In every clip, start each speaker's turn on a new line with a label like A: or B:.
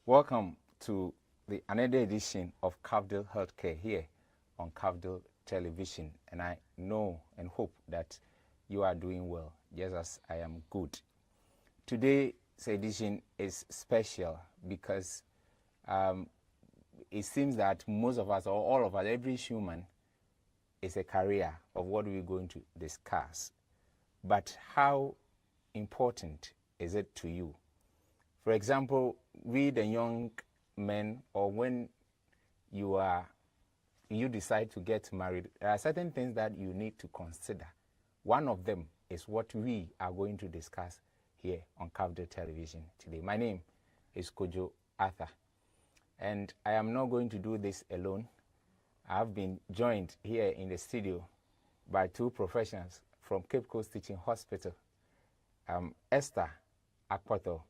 A: Welcome to another edition of Cafdil Healthcare here on Cafdil Television, and I know and hope that you are doing well, just as I am good. Today's edition is special because it seems that most of us, or all of us, every human is a carrier of what we're going to discuss. But how important is it to you? For example, we the young men, or when you decide to get married, there are certain things that you need to consider. One of them is what we are going to discuss here on Cafdil Television today. My name is Kojo Arthur, and I am not going to do this alone. I have been joined here in the studio by two professionals from Cape Coast Teaching Hospital. Esther Akpoto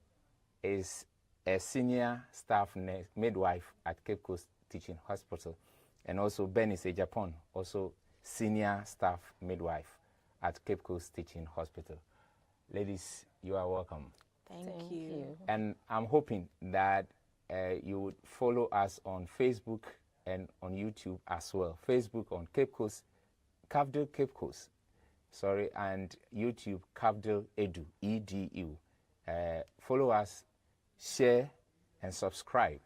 A: is a senior staff midwife at Cape Coast Teaching Hospital, and also Bernice Japan, also senior staff midwife at Cape Coast Teaching Hospital. Ladies, you are welcome.
B: Thank you.
A: And I'm hoping that you would follow us on Facebook and on YouTube as well. Facebook on Cape Coast, Cafdil Cape Coast, and YouTube Cafdil Edu, E-D-U. Follow us, share, and subscribe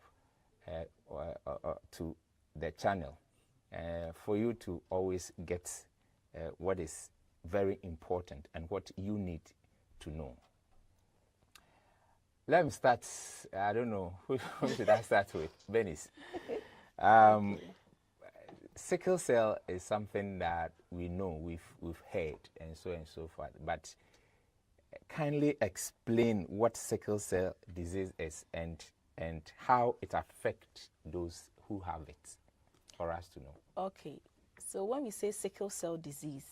A: to the channel for you to always get what is very important and what you need to know. Let me start. I don't know who should I start with. Bernice. Sickle cell is something that we know, we've heard, and so forth. But kindly explain what sickle cell disease is and how it affects those who have it, for us to know.
B: Okay, so when we say sickle cell disease,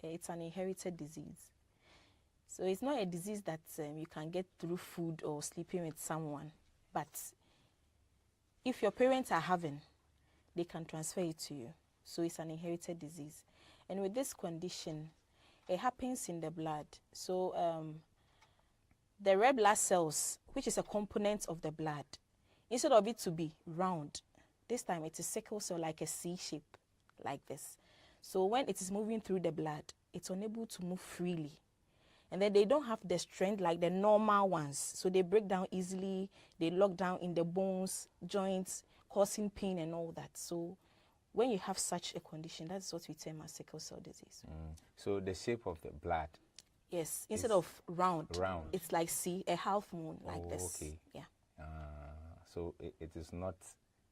B: it's an inherited disease. So it's not a disease that you can get through food or sleeping with someone, but if your parents are having, they can transfer it to you. So it's an inherited disease. And with this condition, it happens in the blood. So the red blood cells, which is a component of the blood, instead of it to be round, this time it is sickle cell, like a C shape, like this. So when it is moving through the blood, it's unable to move freely. And then they don't have the strength like the normal ones. So they break down easily, they lock down in the bones, joints, causing pain and all that. So when you have such a condition, that's what we term as sickle cell disease.
A: So the shape of the blood?
B: Yes, instead of round,
A: round,
B: it's like C, a half moon, like this.
A: Okay.
B: Yeah.
A: So it is not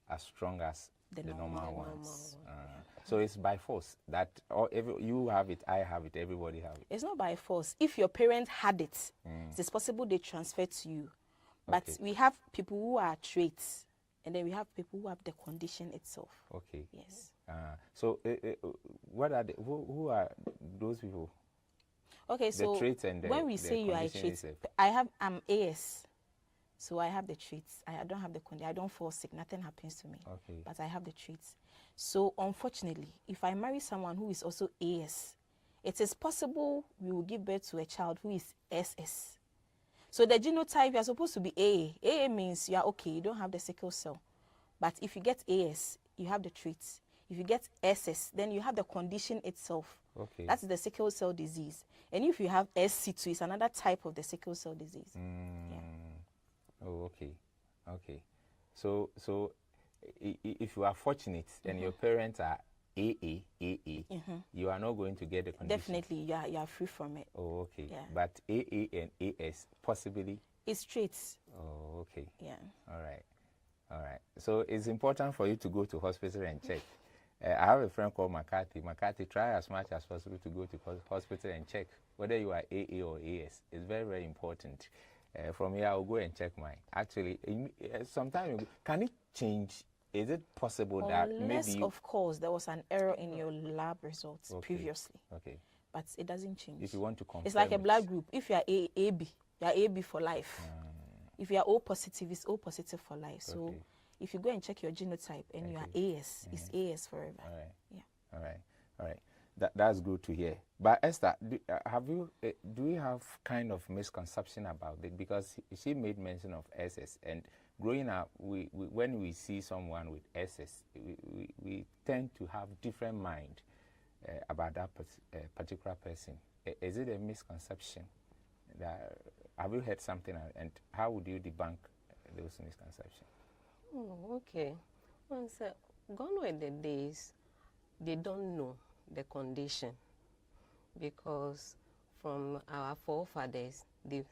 A: as strong as the normal ones.
B: Yeah.
A: So it's by force that you have it, I have it, everybody have it.
B: It's not by force. If your parents had it, it's possible they transfer to you. But we have people who are traits, and then we have people who have the condition itself.
A: Okay.
B: Yes.
A: So what are who are those people?
B: Okay, so
A: the traits and
B: when we say you are a trait, I'm AS. So I have the traits. I don't have the condition. I don't fall sick. Nothing happens to me.
A: Okay.
B: But I have the traits. So unfortunately, if I marry someone who is also AS, it is possible we will give birth to a child who is SS. So the genotype, you are supposed to be AA. AA means you are okay. You don't have the sickle cell. But if you get AS, you have the traits. If you get SS, then you have the condition itself.
A: Okay.
B: That's the sickle cell disease. And if you have SC2, it's another type of the sickle cell disease. Yeah.
A: Oh, okay. Okay. So if you are fortunate and your parents are AA, you are not going to get the condition.
B: Definitely, you are free from it.
A: Oh, okay.
B: Yeah.
A: But AA and AS possibly?
B: It's traits.
A: Oh, okay.
B: Yeah.
A: All right. All right. So it's important for you to go to hospital and check. I have a friend called McCarthy. McCarthy, try as much as possible to go to hospital and check whether you are AA or AS. It's very, very important. From here, I'll go and check mine. Actually, sometimes, can it change? Is it possible that maybe...
B: of course, there was an error in your lab results previously.
A: Okay.
B: But it doesn't change.
A: If you want to confirm
B: it's like a blood group. If you are AB, you are AB for life. If you are O positive, it's O positive for life. So if you go and check your genotype and you are AS, it's AS forever.
A: All right.
B: Yeah.
A: All right. All right. That's good to hear. But Esther, do you have kind of misconception about it? Because she made mention of SS, and growing up, when we see someone with SS, we tend to have different mind about that particular person. Is it a misconception? Have you heard something, and how would you debunk those misconceptions?
C: Oh, okay. Once gone were the days, they don't know the condition, because from our forefathers,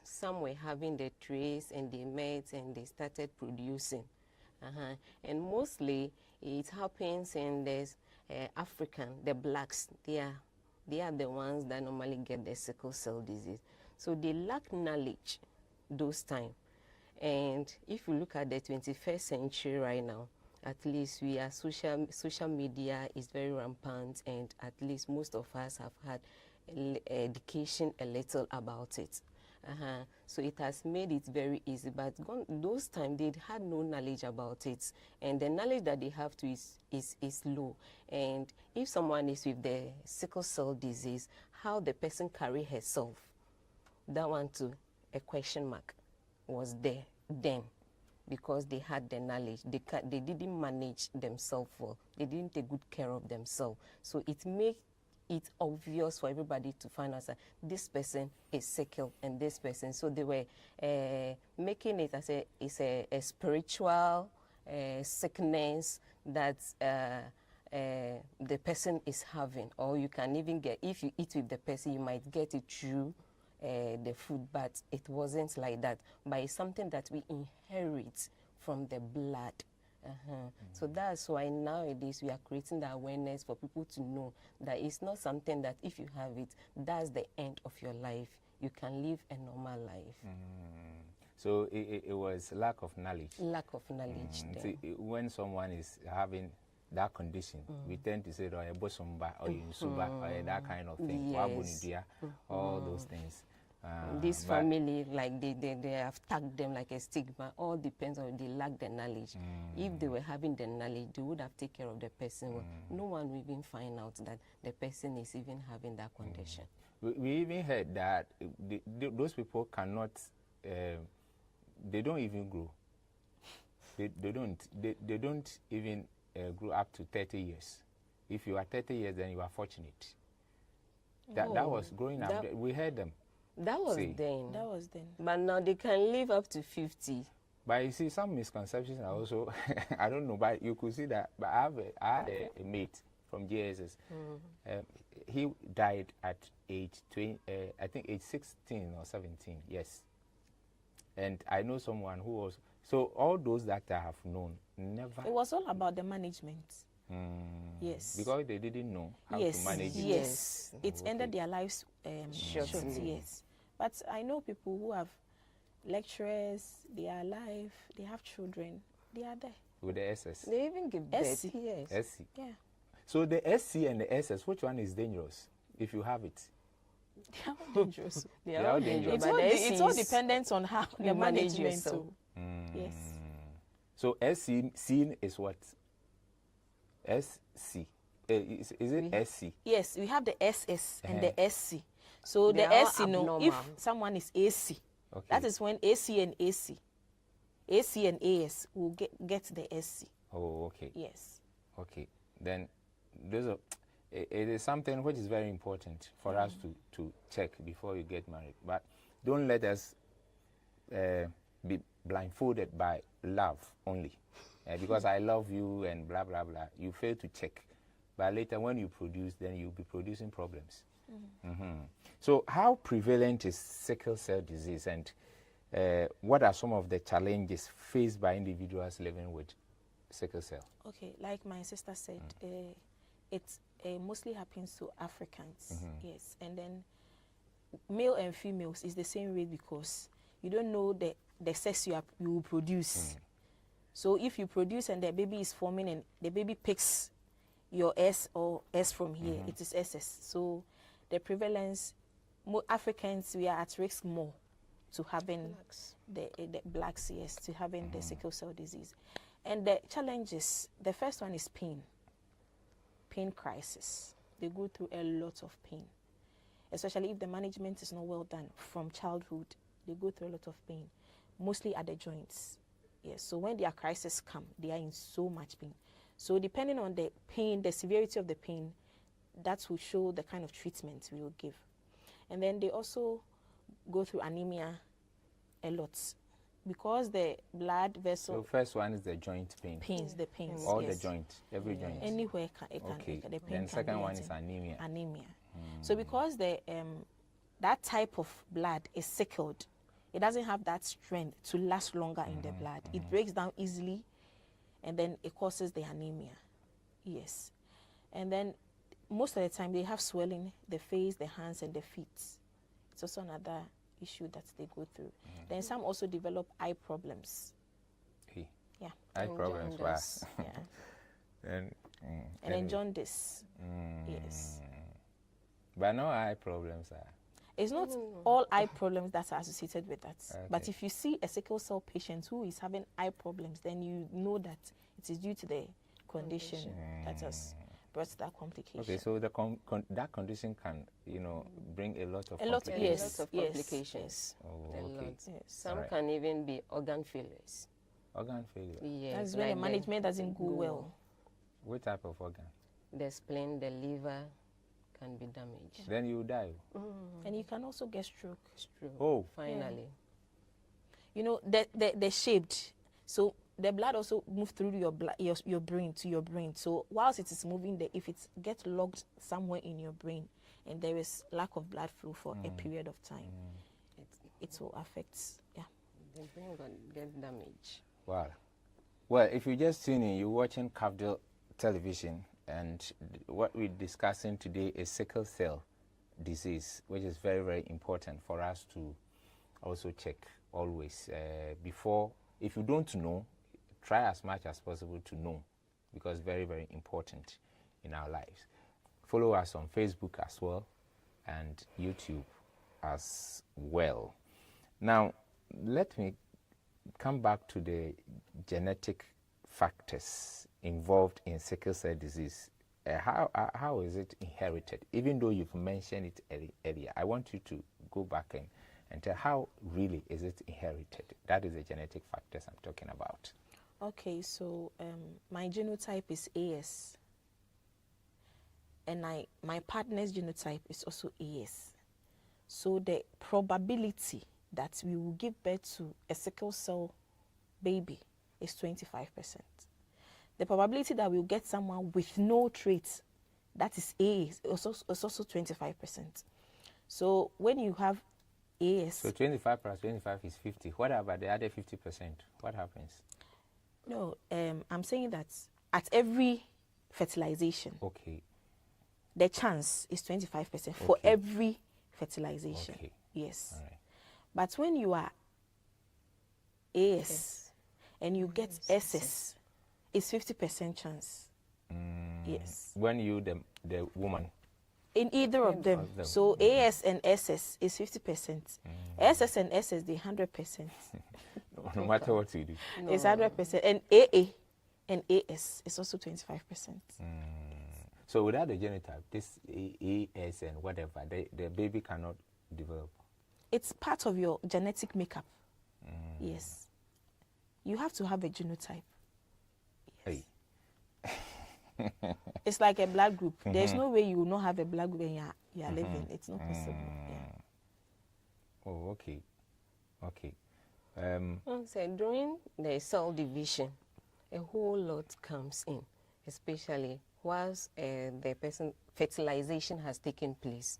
C: some were having the trays and they met and they started producing. And mostly it happens in the African, the blacks. They are the ones that normally get the sickle cell disease. So they lack knowledge those times. And if you look at the 21st century right now, at least we are social media is very rampant, and at least most of us have had education a little about it. So it has made it very easy, but those times they had no knowledge about it, and the knowledge that they have to is low. And if someone is with the sickle cell disease, how the person carry herself, that one too, a question mark was there then, because they had the knowledge. They didn't manage themselves well. They didn't take good care of themselves. So it makes it obvious for everybody to find out that this person is sickle and this person. So they were making it as a spiritual sickness that the person is having. Or you can even get, if you eat with the person, you might get it through the food, but it wasn't like that. But it's something that we inherit from the blood. So that's why nowadays we are creating the awareness for people to know that it's not something that if you have it, that's the end of your life. You can live a normal life.
A: So it was lack of knowledge.
C: Lack of knowledge.
A: See, when someone is having that condition, we tend to say, or bosumba, or insuba, or that kind of thing.
C: Yes.
A: All those things.
C: This family, like they have tagged them like a stigma. All depends on they lack the knowledge. If they were having the knowledge, they would have taken care of the person well. No one will even find out that the person is even having that condition.
A: We even heard that those people cannot, they don't even grow. They don't even grow up to 30 years. If you are 30 years, then you are fortunate. That was growing up. We heard them.
C: That was then.
B: That was then.
C: But now they can live up to 50.
A: But you see, some misconceptions are also, I don't know, but you could see that. But I had a mate from JSS. He died at age 20, I think age 16 or 17, yes. And I know someone who was, so all those that I have known, never.
B: It was all about the management. Yes.
A: Because they didn't know how to manage it.
B: Yes. It ended their lives short. Yes. But I know people who have lecturers, they are alive, they have children, they are there.
A: With the SS?
C: They even give birth.
B: SC.
C: Yes.
A: SC?
B: Yeah.
A: So the SC and the SS, which one is dangerous if you have it?
B: They are all dangerous.
C: They are all dangerous.
B: It's all dependent on how the
C: manage
B: management.
C: yourself.
B: Yes.
A: So SC seen is what? SC. Is it SC?
B: Yes, we have the SS and the SC. So
C: They
B: the
C: are
B: SC, no,
C: abnormal.
B: if someone is AC, that is when AC and AS will get the SC.
A: Oh, okay.
B: Yes.
A: Okay. Then it is something which is very important for us to check before you get married. But don't let us be blindfolded by love only. Because I love you and blah, blah, blah. You fail to check. But later when you produce, then you'll be producing problems. So how prevalent is sickle cell disease, and what are some of the challenges faced by individuals living with sickle cell?
B: Okay, like my sister said, it mostly happens to Africans. Yes, and then male and females is the same way, because you don't know the sex you will produce. So if you produce and the baby is forming and the baby picks your S or S from here, it is SS. So the prevalence, more Africans, we are at risk more to having the blacks, yes, to having the sickle cell disease. And the challenges, the first one is pain crisis. they go through a lot of pain, especially if the management is not well done from childhood. They go through a lot of pain, mostly at the joints. Yes, so when their crisis come, they are in so much pain. So depending on the pain, the severity of the pain, that will show the kind of treatment we will give. And then they also go through anemia a lot because the blood vessel.
A: So first one is the joint pain.
B: The pains.
A: All
B: yes.
A: the joint, every joint.
B: Anywhere
A: Okay.
B: the pain
A: Then
B: can
A: second
B: be
A: one
B: at
A: is
B: in-
A: anemia.
B: Anemia. So because the that type of blood is sickled, it doesn't have that strength to last longer in the blood. It breaks down easily, and then it causes the anemia. Yes. And then most of the time they have swelling, the face, the hands, and the feet. It's also another issue that they go through. Then some also develop eye problems.
A: Hey.
B: Yeah.
A: Eye
C: And
A: problems. Wow.
C: jaundice.
B: Yeah.
A: And,
B: And then jaundice. Yes.
A: But no eye problems are.
B: It's not all eye problems that are associated with that. But
A: Okay.
B: if you see a sickle cell patient who is having eye problems, then you know that it is due to the condition that has brought that complication.
A: Okay, so the that condition can, bring a lot of
B: A lot,
A: complications.
B: yes,
C: Lots of
B: yes,
C: complications.
A: Oh,
C: A
A: okay.
C: lot.
B: Yes.
C: Some
A: Alright.
C: can even be organ failures.
A: Organ failure.
C: Yes,
B: That's when the
C: like
B: management doesn't go well.
A: What type of organ?
C: The spleen, the liver can be damaged.
A: Then you die.
B: And you can also get stroke.
C: Stroke.
A: Oh.
C: Finally.
B: You know, they're shaped. So the blood also moves through your brain to your brain. So whilst it is moving there, if it gets locked somewhere in your brain and there is lack of blood flow for a period of time, it will affect, yeah.
C: The brain got get damaged.
A: Wow. Well, if you just tune in, you're watching Cafdil television, and what we're discussing today is sickle cell disease, which is very, very important for us to also check always before. If you don't know, try as much as possible to know, because very, very important in our lives. Follow us on Facebook as well and YouTube as well. Now, let me come back to the genetic factors involved in sickle cell disease. How is it inherited? Even though you've mentioned it earlier, I want you to go back and tell how really is it inherited. That is the genetic factors I'm talking about.
B: Okay, so my genotype is AS, and my partner's genotype is also AS. So the probability that we will give birth to a sickle cell baby is 25%. The probability that we'll get someone with no traits, that is AS, is also 25%. So when you have AS...
A: So 25 plus 25 is 50. What about the other 50%? What happens?
B: No, I'm saying that at every fertilization,
A: Okay.
B: the chance is 25% for
A: Okay.
B: every fertilization.
A: Okay.
B: Yes.
A: All right.
B: But when you are AS and you get SS, it's 50% chance. Yes.
A: When you, the woman.
B: In either of them.
A: Of them.
B: So AS and SS is 50%. SS and SS, they 100%.
A: No matter what you do.
B: It's 100%. And AA and AS is also 25%.
A: So without the genotype, this AS and whatever, the baby cannot develop.
B: It's part of your genetic makeup. Yes. You have to have a genotype. Yes.
A: Hey.
B: It's like a blood group. There's no way you will not have a blood group when you are living. It's not possible. Yeah.
A: Oh, okay. Okay.
C: So during the cell division, a whole lot comes in, especially whilst the person fertilization has taken place.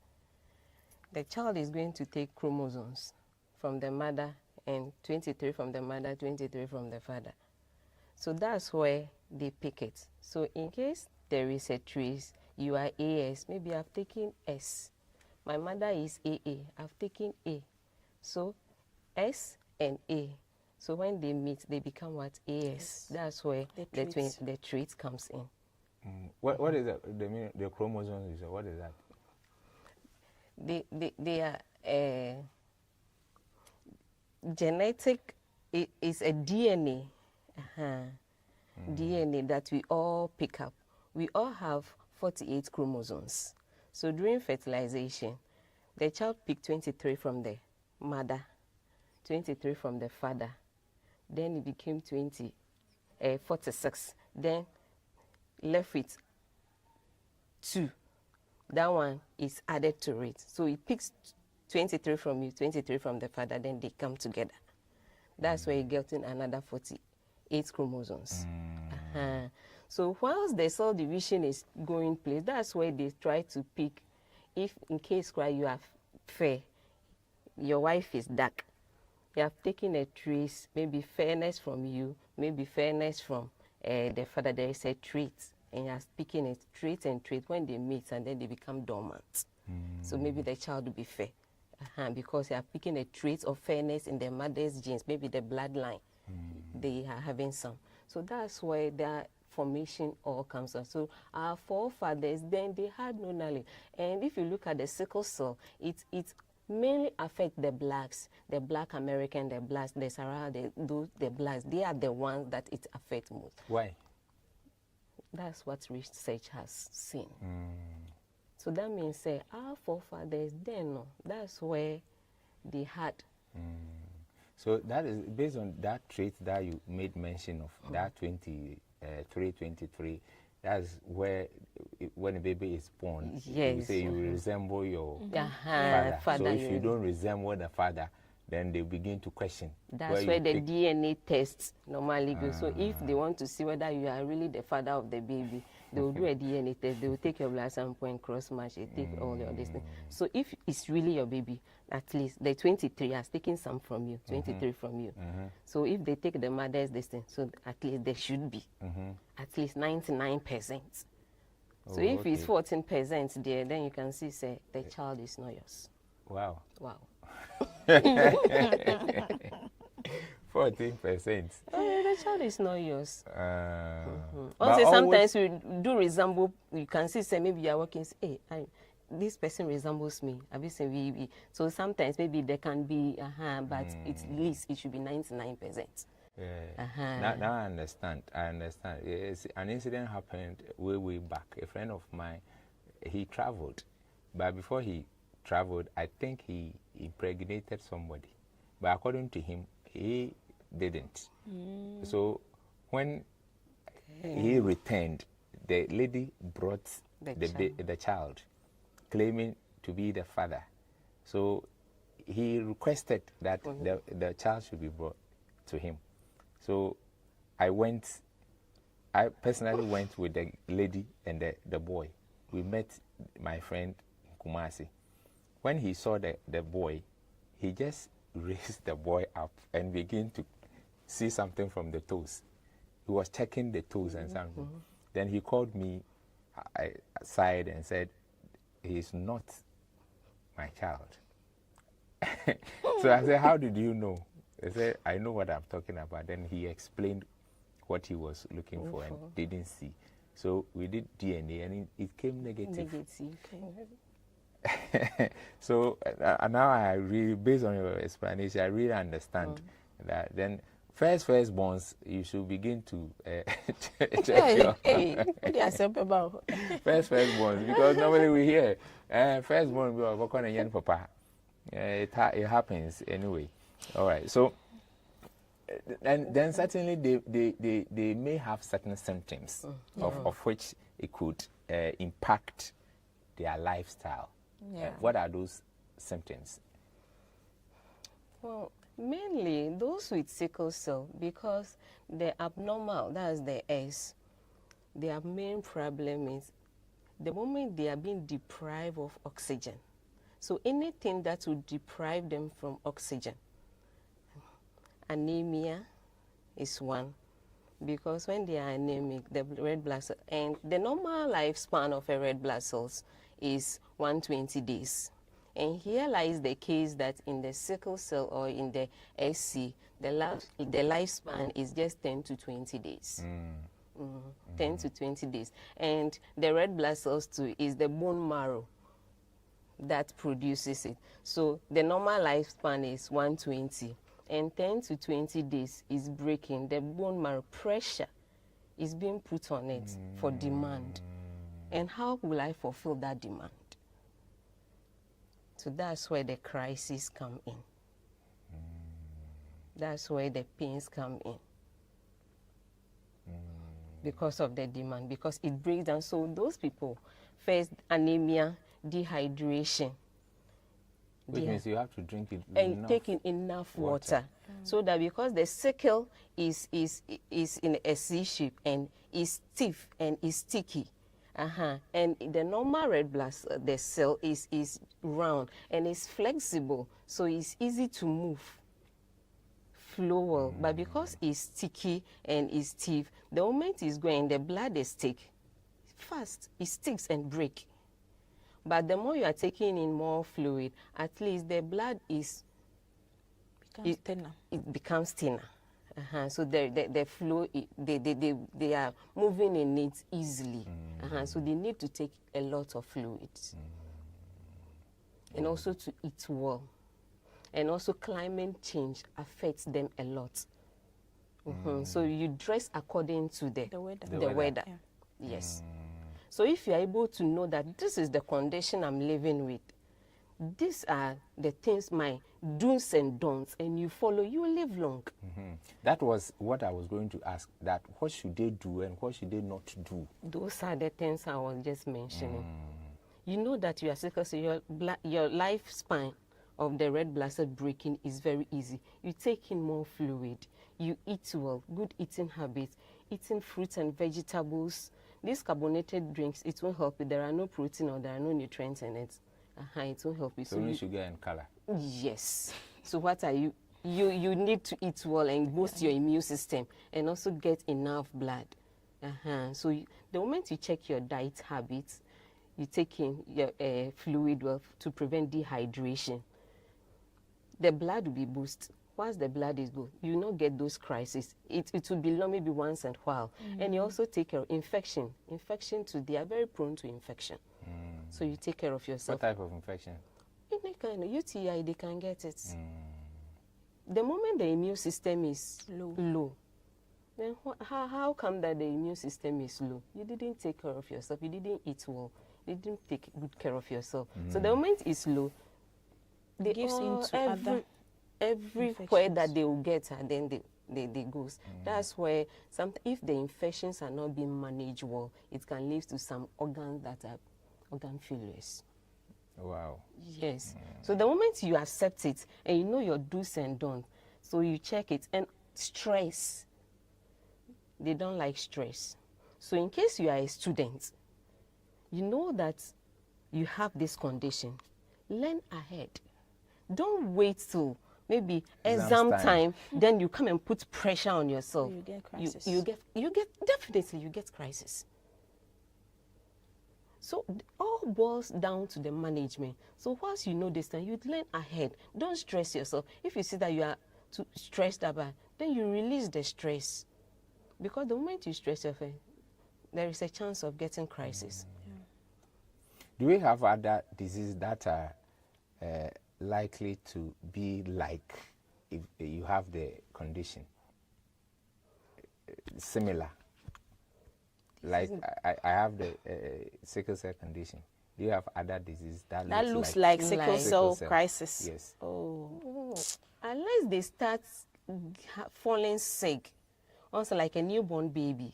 C: The child is going to take chromosomes from the mother and 23 from the mother, 23 from the father. So that's where they pick it. So in case there is a trace, you are AS, maybe I've taken S. My mother is AA, I've taken A. So S and A. So when they meet, they become what? AS. That's where the trait comes in.
A: What is the chromosomes? What is that?
C: They are genetic. It is a DNA. DNA that we all pick up. We all have 48 chromosomes. So during fertilization, the child picked 23 from the mother, 23 from the father. Then it became 46. Then left with 2. That one is added to it. So it picks 23 from you, 23 from the father, then they come together. That's where you get in another 48 chromosomes. So whilst the cell division is going place, that's where they try to pick, if in case you are fair, your wife is dark, you have taken a trace, maybe fairness from you, maybe fairness from the father, there is a trait, and you are speaking it, trait and trait, when they meet and then they become dormant. So maybe the child will be fair. Because you are picking a trait of fairness in the mother's genes, maybe the bloodline, they are having some. So that's where their formation all comes from. So our forefathers, then they had no knowledge. And if you look at the sickle cell, it mainly affects the blacks, the black American, the blacks, the Sahara, the blacks. They are the ones that it affects most.
A: Why?
C: That's what research has seen. So that means our forefathers, then no, that's where they had.
A: So that is based on that trait that you made mention of, that 23. That's where, when a baby is born, you say you resemble your father. So if you don't resemble the father, then they begin to question.
C: That's where the DNA tests normally go. So if they want to see whether you are really the father of the baby, they will do a DNA test. They will take your blood sample and cross-match. They take all your this thing. So if it's really your baby, at least the 23 has taken some from you, 23 from you. So if they take the mother's this thing, so at least there should be at least 99%. So if it's 14% there, then you can see, say, the child is not yours.
A: Wow.
C: Wow.
A: 14%.
C: The child is not yours. Also, sometimes we do resemble, you can see, say, maybe you are working, say, hey, this person resembles me. So sometimes maybe there can be, but at least it should be 99%.
A: Now I understand. An incident happened way back. A friend of mine, he traveled, but before he traveled, I think he impregnated somebody. But according to him, he didn't. So when he returned, the lady brought the child, claiming to be the father. So he requested that the child should be brought to him. So I personally went with the lady and the boy. We met my friend in Kumasi. When he saw the boy, he just raised the boy up and began to see something from the toes. He was checking the toes and something. Then he called me aside and said, he's not my child. So I said, how did you know? He said, I know what I'm talking about. Then he explained what he was looking for and didn't see. So we did DNA and it came negative. So now I really, based on your explanation, I really understand that. Then firstborns, you should begin to check your firstborns, because normally we hear firstborn we are working on young papa. It happens anyway. All right. So and then certainly they may have certain symptoms of which it could impact their lifestyle. What are those symptoms?
C: Well, mainly those with sickle cell, because the abnormal, that's the S, their main problem is the moment they are being deprived of oxygen. So anything that would deprive them from oxygen. Anemia is one, because when they are anemic, the red blood cell, and the normal lifespan of a red blood cells is 120 days. And here lies the case that in the sickle cell or in the SC, the lifespan is just 10 to 20 days. 10 to 20 days. And the red blood cells too is the bone marrow that produces it. So the normal lifespan is 120. And 10 to 20 days is breaking. The bone marrow pressure is being put on it for demand. And how will I fulfill that demand? So that's where the crises come in. That's where the pains come in. Because of the demand, because it breaks down. So those people, first anemia, dehydration.
A: Which means you have to drink it
C: and taking enough water. So that because the sickle is in a C shape and is stiff and is sticky. And the normal red blood cell, the cell is round and is flexible, so it's easy to move, flow well. But because it's sticky and is stiff, the moment it's going, the blood is thick, fast, it sticks and break. But the more you are taking in more fluid, at least the blood
B: thinner.
C: It becomes thinner. So the flow, they are moving in it easily. So they need to take a lot of fluids. And also to eat well. And also climate change affects them a lot. So you dress according to the weather. Yeah. Yes. So if you are able to know that this is the condition I'm living with, these are the things, my do's and don'ts, and you follow, you will live long.
A: That was what I was going to ask, that what should they do and what should they not do?
C: Those are the things I was just mentioning. You know that you are sickle cell, your lifespan of the red blood cell breaking is very easy. You take in more fluid, you eat well, good eating habits, eating fruits and vegetables. These carbonated drinks, it won't help you. There are no protein or there are no nutrients in it. It won't help you.
A: So only sugar and color.
C: Yes. So what are you? You need to eat well and boost your immune system and also get enough blood. So the moment you check your diet habits, you take in your fluid well to prevent dehydration. The blood will be boosted. Once the blood is good, you will not get those crises. It will be long, maybe once in a while. And you also take care of infection. Infection too, they are very prone to infection. So you take care of yourself.
A: What type of infection?
C: Any kind of UTI, they can get it. The moment the immune system is low, then how come that the immune system is low? You didn't take care of yourself. You didn't eat well. You didn't take good care of yourself. So the moment it's low, they
B: gives into
C: everywhere that they will get, and then they goes. That's where if the infections are not being managed well, it can lead to some organs that are organ failures.
A: Wow.
C: Yes. So the moment you accept it and you know your do's and don'ts, so you check it. And stress, they don't like stress. So in case you are a student, you know that you have this condition, learn ahead. Don't wait till maybe exam time, then you come and put pressure on yourself.
B: You get crisis.
C: You get definitely you get crisis. So all boils down to the management. So once you know this time, you learn ahead. Don't stress yourself. If you see that you are too stressed about, then you release the stress. Because the moment you stress yourself, there is a chance of getting crisis.
A: Do we have other diseases that are likely to be like if you have the condition? Similar. Like I have the sickle cell condition. Do you have other diseases that
B: looks like sickle cell
A: cell
B: crisis?
A: Yes.
C: Unless they start falling sick, also like a newborn baby.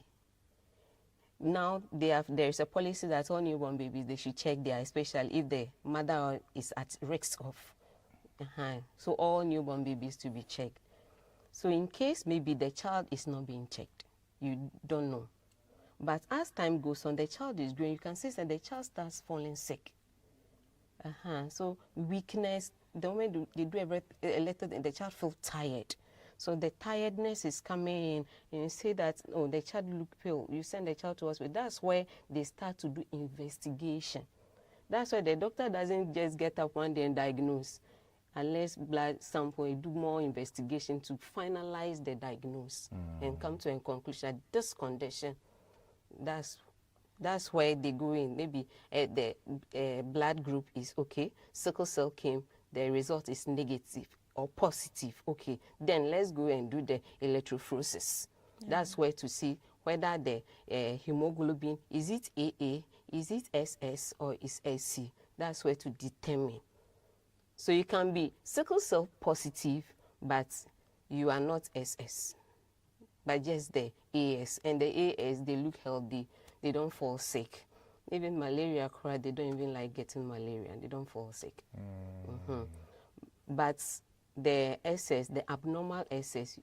C: Now there is a policy that all newborn babies, they should check their, especially if the mother is at risk of. So all newborn babies to be checked. So in case maybe the child is not being checked, you don't know. But as time goes on, the child is growing. You can see that the child starts falling sick. So weakness, the moment they do a little, the child feels tired. So the tiredness is coming in, and you say that, oh, the child look pale. You send the child to hospital. That's where they start to do investigation. That's why the doctor doesn't just get up one day and diagnose, unless blood sample, do more investigation to finalize the diagnosis and come to a conclusion that this condition, that's where they go in. Maybe the blood group is okay, sickle cell came, the result is negative or positive. Okay, then let's go and do the electrophoresis. That's where to see whether the hemoglobin, is it AA, is it SS or is SC? That's where to determine. So you can be sickle cell positive, but you are not SS, but just the AS. And the AS, they look healthy. They don't fall sick. Even malaria, they don't even like getting malaria. They don't fall sick. But the SS, the abnormal SS,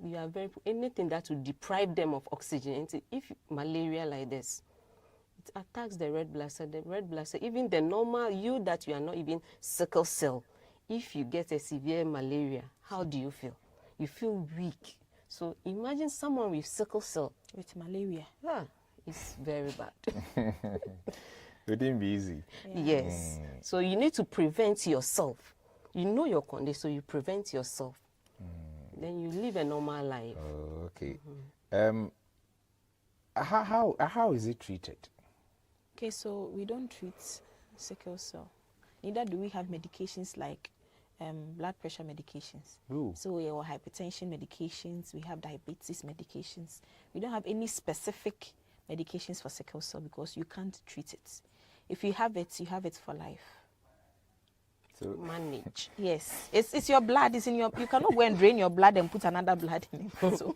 C: you are very, anything that will deprive them of oxygen. And if malaria like this, it attacks the red blood cell. The red blood cell, even the normal, you that you are not even sickle cell, if you get a severe malaria, how do you feel? You feel weak. So imagine someone with sickle cell.
B: With malaria.
C: Yeah, it's very bad.
A: It wouldn't be easy.
B: Yeah.
C: Yes. So you need to prevent yourself. You know your condition, so you prevent yourself. Then you live a normal life.
A: Oh, okay. How is it treated?
B: Okay, so we don't treat sickle cell. Neither do we have medications like blood pressure medications.
A: Ooh.
B: So we have hypertension medications, we have diabetes medications. We don't have any specific medications for sickle cell because you can't treat it. If you have it for life.
A: So
C: Manage.
B: Yes, it's your blood. It's in your. You cannot go and drain your blood and put another blood in it. So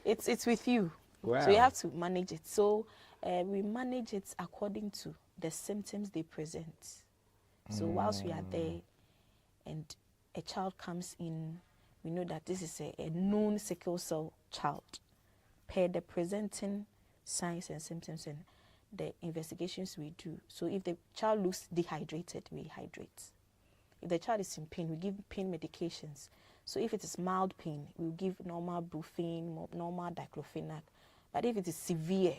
B: it's with you.
A: Wow.
B: So you have to manage it. So we manage it according to the symptoms they present. So whilst we are there, and a child comes in, we know that this is a known sickle cell child, per the presenting signs and symptoms and the investigations we do. So if the child looks dehydrated, we hydrate. If the child is in pain, we give pain medications. So if it is mild pain, we give normal brufen, normal diclofenac. But if it is severe,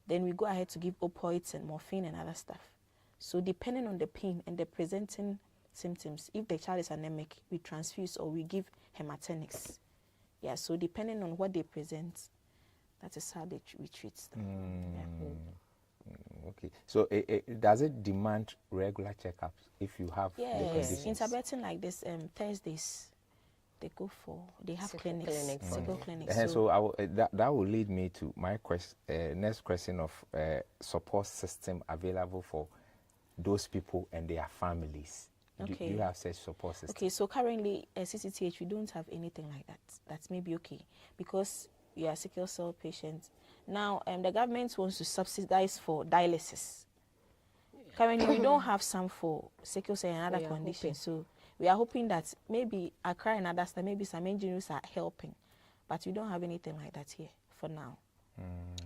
B: then we go ahead to give opioids and morphine and other stuff. So depending on the pain and the presenting symptoms, if the child is anemic, we transfuse or we give hematinics. Yeah, so depending on what they present, that is how we treat them. Yeah.
A: Okay. So does it demand regular checkups if you have the
B: Yes,
A: conditions?
B: interpreting like this, Thursdays, they have
C: Sickle
B: clinics,
C: clinics.
B: sickle clinics.
A: So I will, that will lead me to my next question of support system available for those people and their families. Do
B: Okay.
A: you have such support system?
B: Okay, so currently at CCTH, we don't have anything like that. That's maybe okay because you are a sickle cell patient. Now, the government wants to subsidize for dialysis. Currently, we don't have some for sickle cell and other conditions. So we are hoping that maybe Accra and others, maybe some engineers are helping. But we don't have anything like that here for now.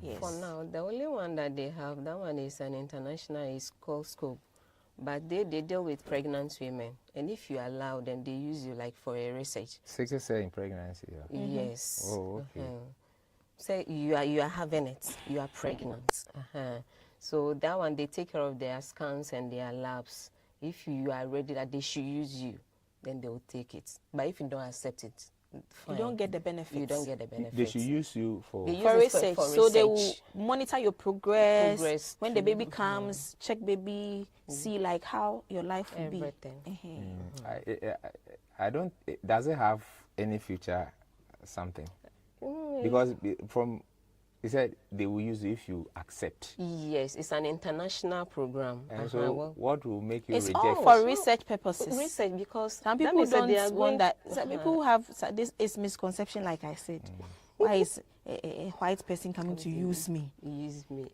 B: Yes.
C: For now, the only one that they have, that one is an international, is called Scope. But they deal with pregnant women. And if you allow them, they use you like for a research.
A: Sickle cell in pregnancy. Yeah.
C: Yes.
A: Oh, okay.
C: Say you are having it, you are pregnant. So that one, they take care of their scans and their labs. If you are ready that they should use you, then they will take it. But if you don't accept it, fine.
B: You don't get the benefits.
C: You don't get the benefits.
A: They should use you for...
C: They use
B: For
C: it
B: research.
C: for
B: So they will
C: research.
B: monitor your progress. When the
C: through-
B: baby comes, check baby, see like how your life will
C: Everything.
B: be.
A: I don't... Does it have any future something? Because from... He said they will use you if you accept.
C: Yes, it's an international program.
A: And so what will make you
B: It's
A: reject?
B: all for research purposes.
C: Research, because
B: Some
C: that
B: people
C: means that they are
B: don't
C: going
B: want that. Some people have this is misconception, like I said. Why is a white person coming to use me?
C: use me.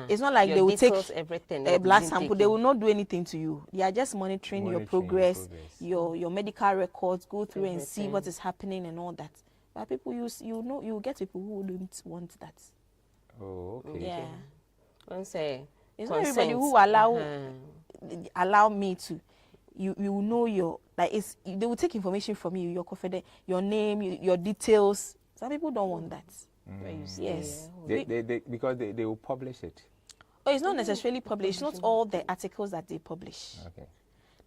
B: It's not like
C: Your
B: they will take
C: details, everything.
B: a blood
C: isn't
B: sample.
C: taken.
B: They will not do anything to you. They are just monitoring your progress,
A: your
B: your medical records, go through and see
C: Everything.
B: what is happening and all that. But people you get people who don't want that.
A: Oh, okay.
B: Yeah.
C: Once say
B: It's not everybody who allow me to. You know your like it's they will take information from you, your confident, your name, your details. Some people don't want that. Yes.
A: Because they will publish it.
B: Oh, it's not necessarily published. Not all the articles that they publish.
A: Okay.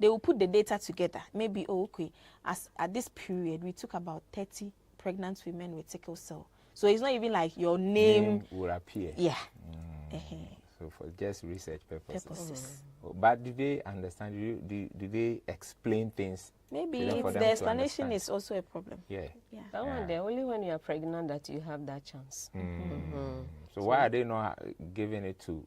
B: They will put the data together. Maybe okay, as at this period we took about 30 pregnant women with sickle cell. So it's not even like your name
A: will appear.
B: Yeah.
A: So for just research purposes.
B: But
A: But do they understand? Do they explain things?
B: maybe
A: to them for
B: it's
A: them
B: the
A: to
B: explanation
A: understand?
B: is also a problem.
A: Yeah.
B: Yeah.
C: that one, the only when you are pregnant that you have that chance.
A: So why are they not giving it to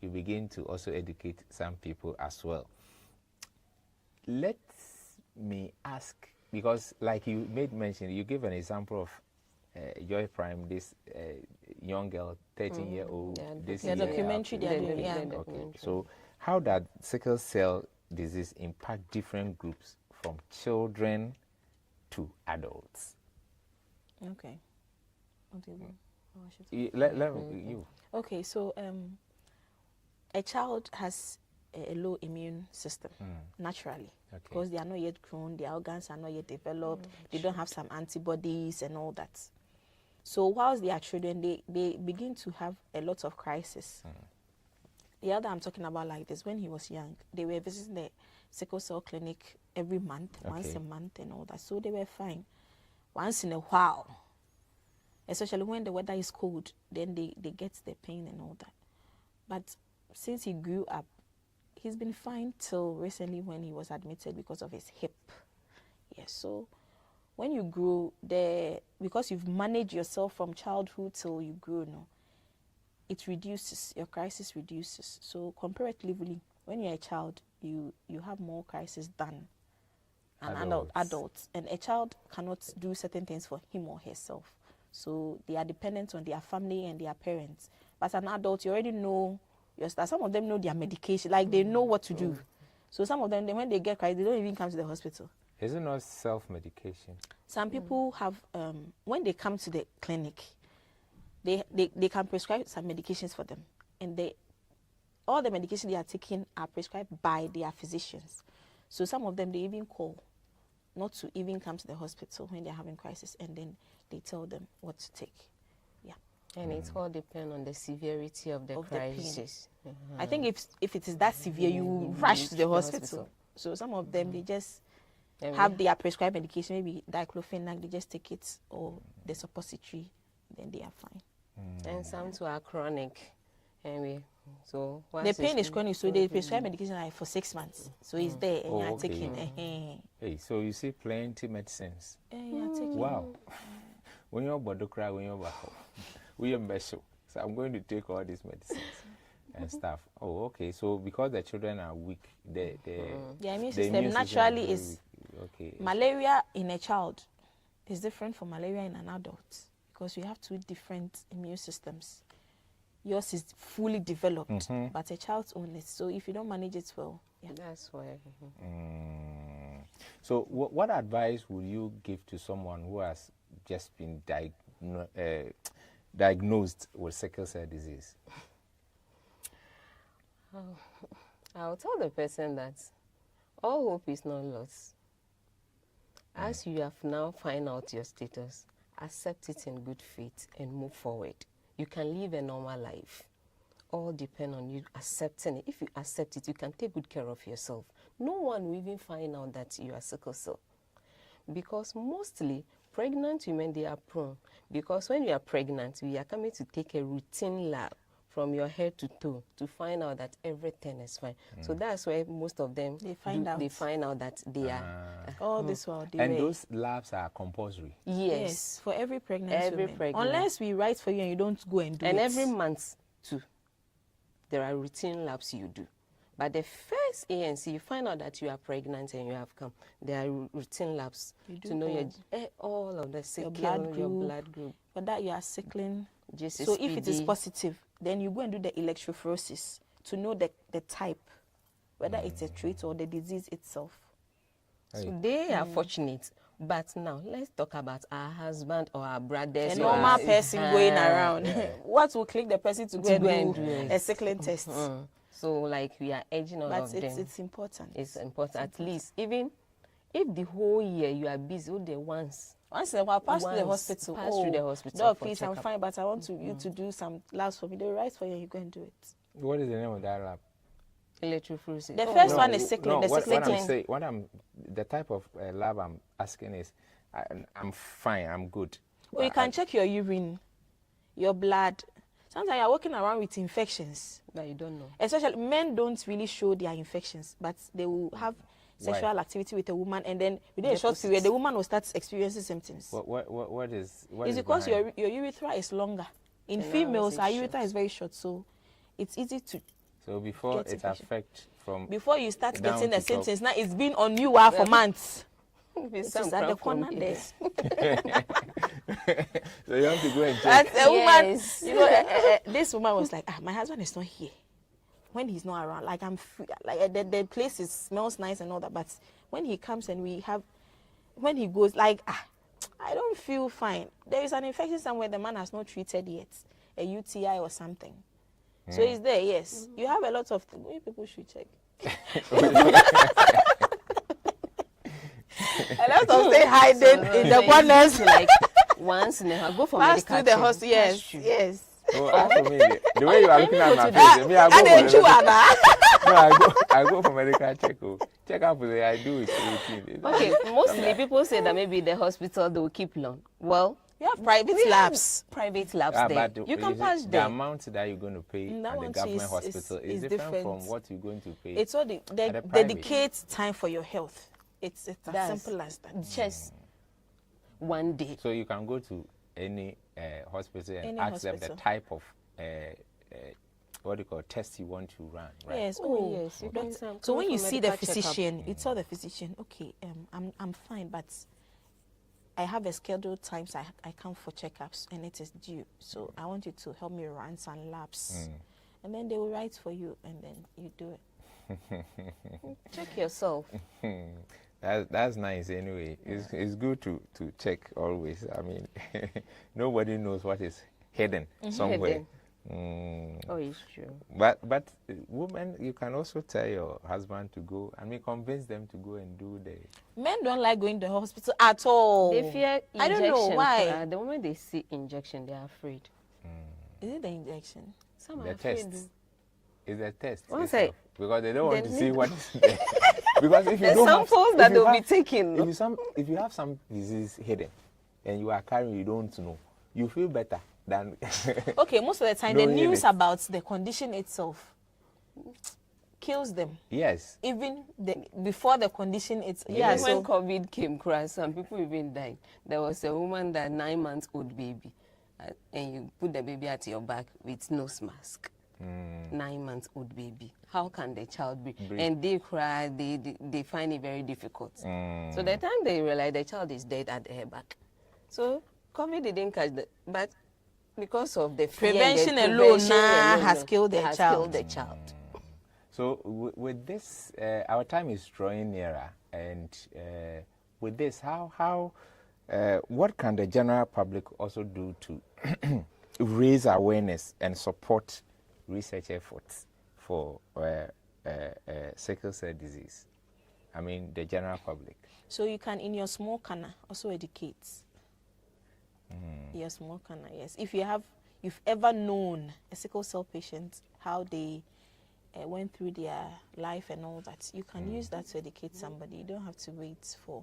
A: you begin to also educate some people as well. Let me ask, because like you made mention, you give an example of Joy Prime, this young girl, 13-year-old. This
B: the documentary they are doing. Yeah.
A: Okay. So how does sickle cell disease impact different groups from children to adults?
B: Okay.
A: You.
B: Okay, so a child has a low immune system naturally because they are not yet grown, their organs are not yet developed, they don't have some antibodies and all that. So whilst they are children, they begin to have a lot of crisis. The other I'm talking about like this, when he was young, they were visiting the sickle cell clinic every month, once a month and all that. So they were fine. Once in a while, especially when the weather is cold, then they get the pain and all that. But since he grew up, he's been fine till recently when he was admitted because of his hip. Yes, so when you grow, because you've managed yourself from childhood till you grow now, it reduces, your crisis reduces. So comparatively, when you're a child, you have more crisis than an adult. And a child cannot do certain things for him or herself. So they are dependent on their family and their parents. But an adult, you already know your stuff. Some of them know their medication, like they know what to do. So some of them, when they get crisis, they don't even come to the hospital.
A: Is it not self-medication?
B: Some people have, when they come to the clinic, they can prescribe some medications for them. And all the medication they are taking are prescribed by their physicians. So some of them, they even call not to even come to the hospital when they're having crisis, and then they tell them what to take. Yeah.
C: And it all depends on the severity of the crisis.
B: I think if it is that severe, you rush to the hospital. So some of them, they just have their prescribed medication, maybe diclofenac, they just take it, or the suppository, then they are fine.
C: And some too are chronic. Anyway, so
B: the pain is chronic, so they prescribe medication like for 6 months. So it's there, and you're taking it.
A: Hey, so you see plenty medicines.
B: You're taking.
A: Wow. When you're about to cry, when you're about we are special. So I'm going to take all these medicines and stuff. Oh, okay. So because the children are weak, the
B: immune system naturally is
A: okay.
B: Malaria in a child is different from malaria in an adult because we have two different immune systems. Yours is fully developed, but a child's own is. So if you don't manage it well,
C: that's why.
A: So what advice would you give to someone who has just been diagnosed with sickle cell disease?
C: I'll tell the person that all hope is not lost. As you have now found out your status, accept it in good faith and move forward. You can live a normal life. All depend on you accepting it. If you accept it, you can take good care of yourself. No one will even find out that you are sickle cell. Because mostly, pregnant women, they are prone. Because when you are pregnant, we are coming to take a routine lab from your head to toe to find out that everything is fine. So that's why most of them
B: they find
C: out that they are
B: all this while
A: and those labs are compulsory.
B: Yes, for every pregnant woman. Unless we write for you and you don't go and do it.
C: And every month too, there are routine labs you do. But the first ANC, you find out that you are pregnant and you have come. There are routine labs to know all of the sickle, your blood group.
B: For that, you are sickling. So if it is positive, then you go and do the electrophoresis to know the type, whether it's a trait or the disease itself.
C: So they are fortunate. But now, let's talk about our husband or our brothers.
B: A normal person going around. What will click the person to go and do a sickling test?
C: So, like, we are edging all of them.
B: But it's important.
C: It's important. At least, even if the whole year you are busy, once
B: in a while, pass through the hospital.
C: Through the hospital.
B: Doc, please, I'm fine, but I want you to do some labs for me. They write for you, and you go and do it.
A: What is the name of that lab?
C: Electrophoresis.
B: The first one is sickling.
A: The type of lab I'm asking is, I'm fine, I'm good.
B: Well, you can check your urine, your blood. Sometimes you're walking around with infections
C: that you don't know.
B: Especially men don't really show their infections, but they will have sexual activity with a woman, and then within a short period, the woman will start experiencing symptoms.
A: What is
B: because your urethra is longer. In females, our urethra is very short, so it's easy to
A: So before
B: Get
A: it
B: infection.
A: affects from
B: Before you start
A: down
B: getting the
A: to top.
B: symptoms, now it's been on you for months. It's
C: Some
B: just at the
C: crap from
B: corner
C: here.
B: there.
A: So you have to go and check.
B: As a woman,
C: Yes.
B: you know, this woman was like, my husband is not here. When he's not around, like I'm free, like the place smells nice and all that. But when he comes and when he goes, like, I don't feel fine. There is an infection somewhere the man has not treated yet, a UTI or something. So it's there, yes. You have a lot of things. Maybe people should check. A lot of things hiding in the corners.
C: Like once in a while, go for
B: Pass
C: medical
B: through the
C: check.
B: hospital. Yes, yes.
A: Oh, as for me, the way you are looking at my
C: go to
A: face, me, I go
B: And
A: for
B: then
A: medical-
B: Chuana.
A: no, I go for medical check. Oh. Check up with it. I do it routine.
C: Okay, mostly people say that maybe the hospital they will keep long. Well,
B: You have private
C: we have
B: labs.
C: private labs
A: But
C: there. You can
A: see,
C: pass
A: the
C: there.
A: amount that you're going to pay
B: That
A: at the
B: one
A: government
B: is-
A: hospital is
B: is
A: different from
B: different.
A: what you're going to pay.
B: It's all
A: At the
B: they
A: private.
B: dedicate time for your health. It's as
C: That's
B: simple as that.
C: just one day.
A: So you can go to any hospital and
B: Any
A: ask them
B: hospital.
A: the type of what do you call test you want to run, right?
B: Yes.
C: Oh,
B: Oh,
C: yes, you
B: doctor-
C: can come
B: So when
C: for
B: you see the
C: medical checkup.
B: physician, you tell the physician, okay, I'm fine, but I have a scheduled times I come for checkups and it is due. So I want you to help me run some labs, and then they will write for you, and then you do it.
C: Check yourself.
A: That's nice anyway. It's good to check always. I mean, nobody knows what is hidden somewhere.
C: Hidden. Oh, it's true.
A: But women, you can also tell your husband to go. I mean, convince them to go and do the.
B: Men don't like going to the hospital at all.
C: They fear injection.
B: I don't know why.
C: The moment they see injection, they are afraid.
B: Is it the injection?
C: Some
A: The
C: are afraid.
A: test. It's a test.
C: Once
A: itself, because they don't want
C: the
A: to see
C: needle.
A: what is there. Because if you
C: The
A: don't have,
C: samples
A: if
C: that
A: you
C: they'll be
A: have-
C: taking.
A: if you have some disease hidden and you are carrying, you don't know, you feel better than.
B: Okay, most of the time, the
A: Knowing
B: news
A: it.
B: about the condition itself kills them.
A: Yes.
B: Even before the condition, it's
A: Yeah,
C: Even when
B: so
C: COVID came, some people even died. There was a woman that 9-month-old baby, and you put the baby at your back with nose mask. 9-month-old baby. How can the child breathe?
A: Breathe.
C: And they cry. They find it very difficult. So the time they realize the child is dead at her back. So COVID didn't catch the, but because of the fear,
B: Prevention
C: the
B: alone
C: prevention
B: has killed the
C: has
B: child.
C: killed the child.
A: So with this, our time is drawing nearer, and with this, what can the general public also do to raise awareness and support research efforts for sickle cell disease? I mean, the general public.
B: So you can, in your small corner, also educate. Your small corner, yes. If you've ever known a sickle cell patient, how they went through their life and all that, you can use that to educate somebody. You don't have to wait for.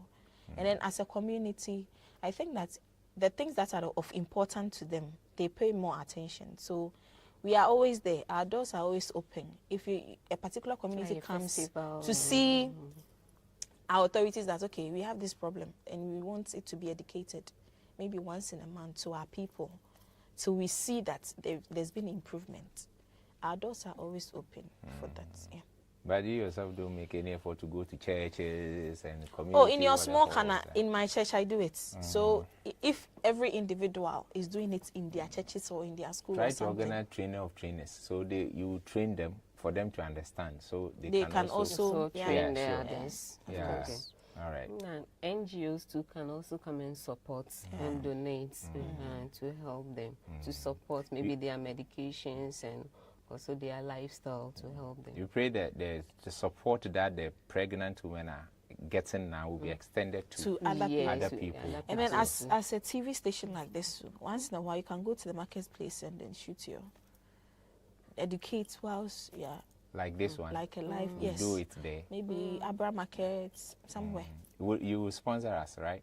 B: And then as a community, I think that the things that are of importance to them, they pay more attention. So we are always there. Our doors are always open. If a particular community
C: Like a
B: comes
C: festival.
B: to see our authorities that, okay, we have this problem and we want it to be educated, maybe once in a month to our people, so we see that there's been improvement. Our doors are always open for that. Yeah.
A: But you yourself don't make any effort to go to churches and community.
B: Oh, in your small
A: whatever,
B: corner, in my church, I do it. So if every individual is doing it in their churches or in their school
A: try
B: or
A: to
B: something,
A: organize trainer of trainers, so you train them for them to understand, so
B: they can also
C: So
B: yeah,
C: train the
A: sure.
C: others.
A: Yeah.
C: Okay.
A: All right.
C: And NGOs too can also come and support and donate to help them, to support maybe their medications and also their lifestyle to help them.
A: You pray that the support that the pregnant women are getting now will be extended to
B: other
C: Yes,
B: people.
A: other
C: to
A: people.
C: other
B: And then
C: people
B: as
C: too.
B: a TV station like this, once in a while you can go to the marketplace and then shoot your educate whilst
A: like this one.
B: like a live
A: You
B: yes.
A: do it there.
B: Maybe Abra Market somewhere.
A: You will sponsor us, right?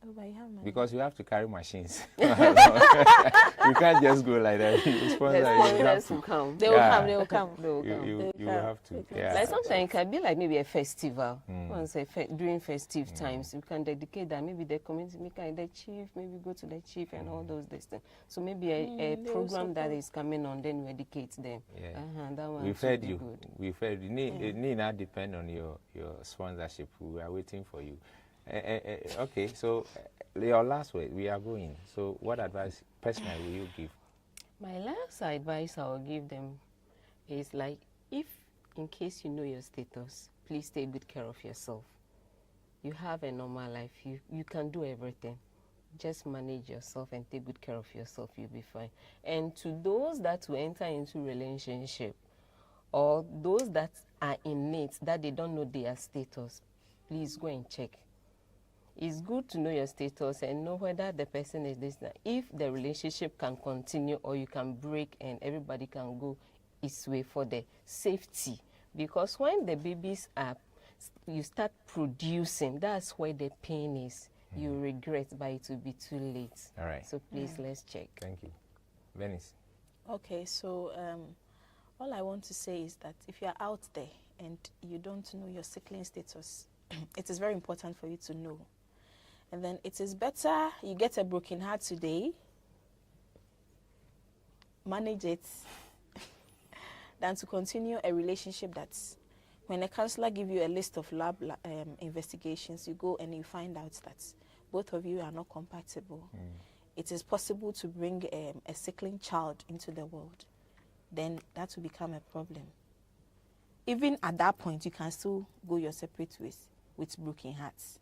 B: Oh, but you have money.
A: Because you have to carry machines. You can't just go like that. You sponsor,
C: The
A: you have
C: sponsors
A: to.
C: will come.
B: They will
A: Yeah.
B: come. They will come.
C: They will come.
A: You will have to.
B: They
A: Yeah.
C: Like sometimes it can be like maybe a festival.
A: Mm.
C: Once during festive times, you can dedicate that. Maybe the community, maybe the chief, maybe go to the chief and all those things. So maybe a
B: they
C: program that
B: also
C: is coming on, then we educate them.
A: Yeah.
C: That one
A: We've
C: should
A: heard
C: be
A: you.
C: good.
A: We've heard you. It need not depend on your sponsorship. We are waiting for you. Okay, so your last word. We are going. So, what advice personally will you give?
C: My last advice I will give them is like, if in case you know your status, please take good care of yourself. You have a normal life. You can do everything. Just manage yourself and take good care of yourself. You'll be fine. And to those that will enter into relationship, or those that are in it, that they don't know their status, please go and check. It's good to know your status and know whether the person is this. If the relationship can continue or you can break and everybody can go its way for the safety. Because when the babies are, you start producing, that's where the pain is. You regret, but it will be too late.
A: All right.
C: So please, let's check.
A: Thank you. Venice.
B: Okay, so all I want to say is that if you are out there and you don't know your sickling status, it is very important for you to know. And then it is better you get a broken heart today, manage it, than to continue a relationship that's, when a counselor gives you a list of lab investigations, you go and you find out that both of you are not compatible. It is possible to bring a sickling child into the world. Then that will become a problem. Even at that point, you can still go your separate ways with broken hearts.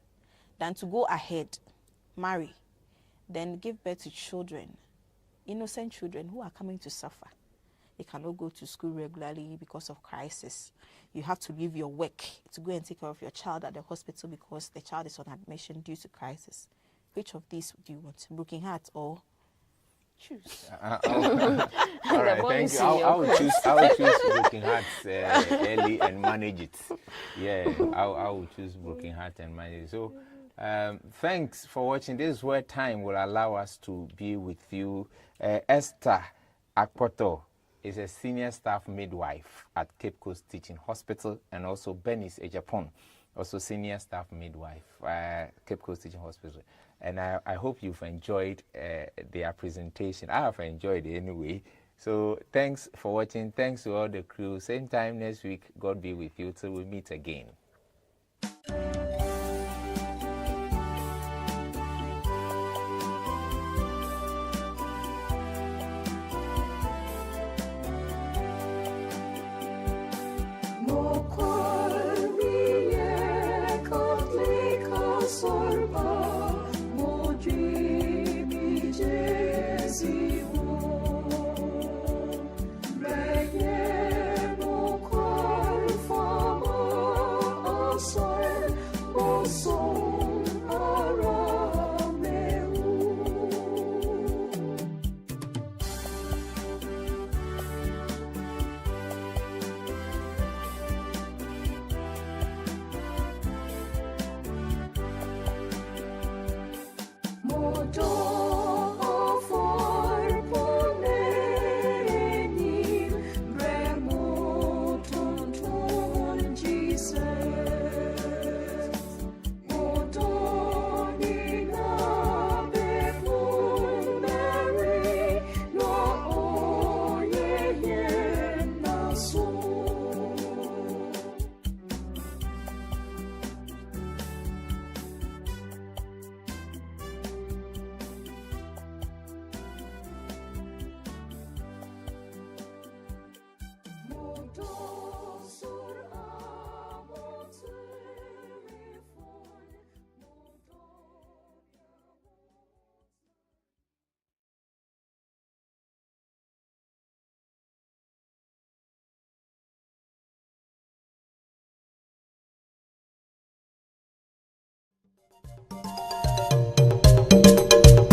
B: Than to go ahead, marry, then give birth to children, innocent children who are coming to suffer. They cannot go to school regularly because of crisis. You have to leave your work to go and take care of your child at the hospital because the child is on admission due to crisis. Which of these do you want? Broken heart or choose?
A: All right, thank you. I will choose broken hearts early and manage it. Yeah, I will choose broken heart and manage it. So, thanks for watching. This is where time will allow us to be with you. Esther Akpoto is a senior staff midwife at Cape Coast Teaching Hospital, and also Bernice Ejapon, also senior staff midwife Cape Coast Teaching Hospital. And I hope you've enjoyed their presentation. I have enjoyed it anyway. So thanks for watching. Thanks to all the crew. Same time next week. God be with you till we meet again.
D: Motor